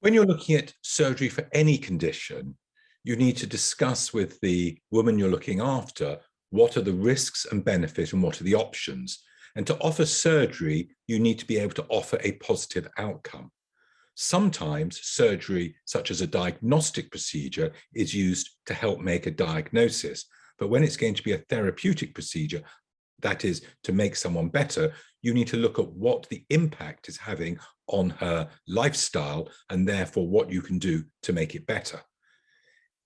When you're looking at surgery for any condition, you need to discuss with the woman you're looking after what are the risks and benefits and what are the options. And to offer surgery, you need to be able to offer a positive outcome. Sometimes surgery, such as a diagnostic procedure, is used to help make a diagnosis. But when it's going to be a therapeutic procedure, that is to make someone better, you need to look at what the impact is having on her lifestyle and therefore what you can do to make it better.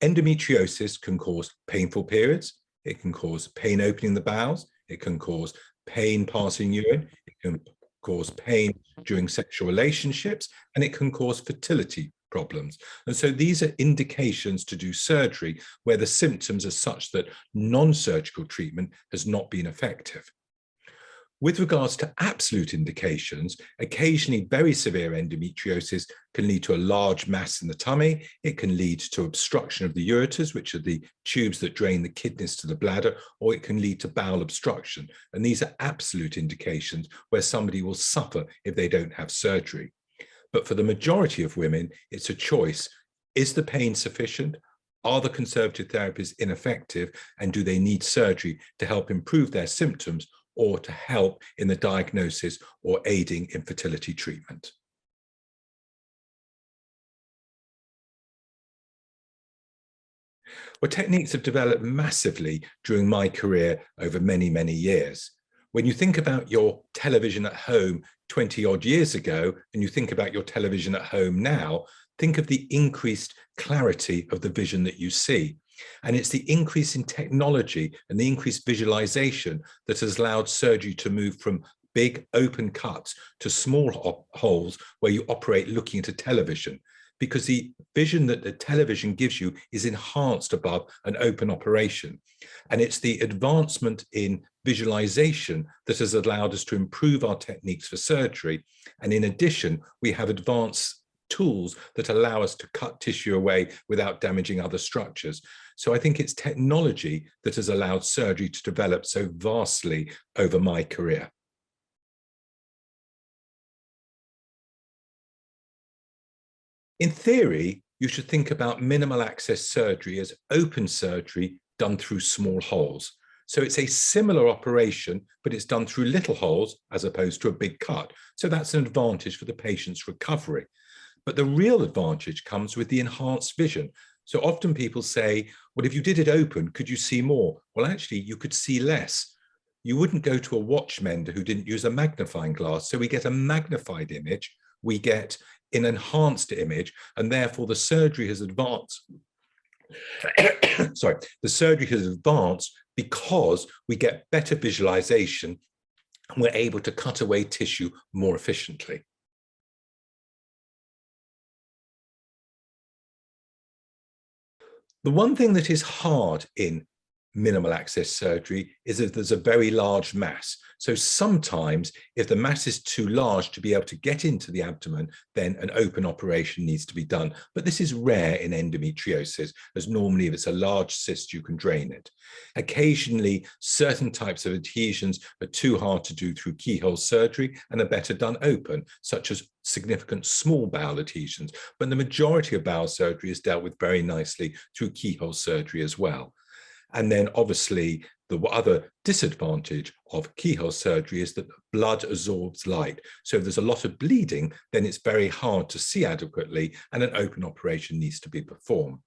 Endometriosis can cause painful periods. It can cause pain opening the bowels. It can cause pain passing urine. It can cause pain during sexual relationships, and it can cause fertility problems. And so these are indications to do surgery where the symptoms are such that non-surgical treatment has not been effective. With regards to absolute indications, occasionally very severe endometriosis can lead to a large mass in the tummy. It can lead to obstruction of the ureters, which are the tubes that drain the kidneys to the bladder, or it can lead to bowel obstruction. And these are absolute indications where somebody will suffer if they don't have surgery. But for the majority of women, it's a choice. Is the pain sufficient? Are the conservative therapies ineffective? And do they need surgery to help improve their symptoms or to help in the diagnosis or aiding in fertility treatment? Well, techniques have developed massively during my career over many, many years. When you think about your television at home 20 odd years ago, and you think about your television at home now, think of the increased clarity of the vision that you see. And it's the increase in technology and the increased visualization that has allowed surgery to move from big open cuts to small holes where you operate looking at a television, because the vision that the television gives you is enhanced above an open operation. And it's the advancement in visualization that has allowed us to improve our techniques for surgery. And in addition, we have advanced tools that allow us to cut tissue away without damaging other structures. So I think it's technology that has allowed surgery to develop so vastly over my career. In theory, you should think about minimal access surgery as open surgery done through small holes. So it's a similar operation, but it's done through little holes as opposed to a big cut. So that's an advantage for the patient's recovery. But the real advantage comes with the enhanced vision. So often people say, well, if you did it open, could you see more? Well, actually, you could see less. You wouldn't go to a watch mender who didn't use a magnifying glass. So we get a magnified image, we get an enhanced image, and therefore the surgery has advanced. Sorry, the surgery has advanced because we get better visualization and we're able to cut away tissue more efficiently. The one thing that is hard in minimal access surgery is that there's a very large mass. So sometimes if the mass is too large to be able to get into the abdomen, then an open operation needs to be done. But this is rare in endometriosis, as normally if it's a large cyst, you can drain it. Occasionally, certain types of adhesions are too hard to do through keyhole surgery and are better done open, such as significant small bowel adhesions. But the majority of bowel surgery is dealt with very nicely through keyhole surgery as well. And then obviously the other disadvantage of keyhole surgery is that blood absorbs light. So if there's a lot of bleeding, then it's very hard to see adequately and an open operation needs to be performed.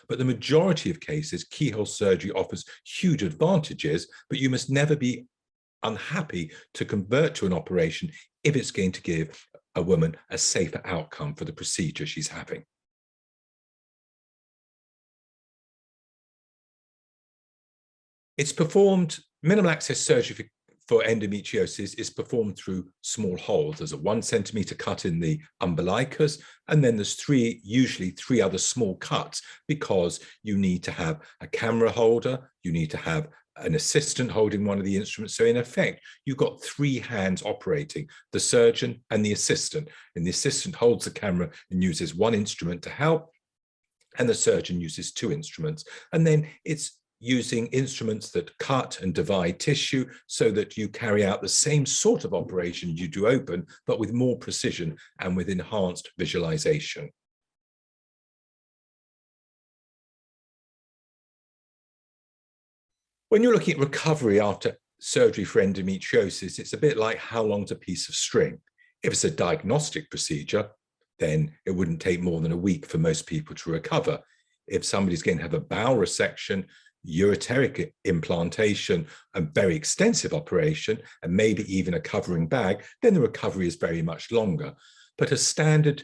But the majority of cases, keyhole surgery offers huge advantages, but you must never be unhappy to convert to an operation if it's going to give a woman a safer outcome for the procedure she's having. It's performed, minimal access surgery for endometriosis is performed through small holes. There's a 1 centimeter cut in the umbilicus, and then there's usually three other small cuts, because you need to have a camera holder, you need to have an assistant holding one of the instruments. So in effect, you've got three hands operating, the surgeon and the assistant. And the assistant holds the camera and uses one instrument to help, and the surgeon uses two instruments. And then it's using instruments that cut and divide tissue so that you carry out the same sort of operation you do open, but with more precision and with enhanced visualization. When you're looking at recovery after surgery for endometriosis, it's a bit like how long's a piece of string. If it's a diagnostic procedure, then it wouldn't take more than a week for most people to recover. If somebody's going to have a bowel resection, ureteric implantation, a very extensive operation, and maybe even a covering bag, then the recovery is very much longer. But a standard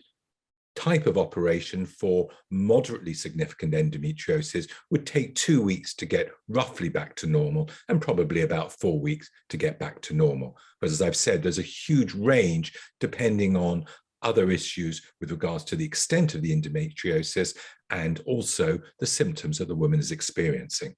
type of operation for moderately significant endometriosis would take 2 weeks to get roughly back to normal, and probably about 4 weeks to get back to normal. But as I've said, there's a huge range depending on other issues with regards to the extent of the endometriosis and also the symptoms that the woman is experiencing.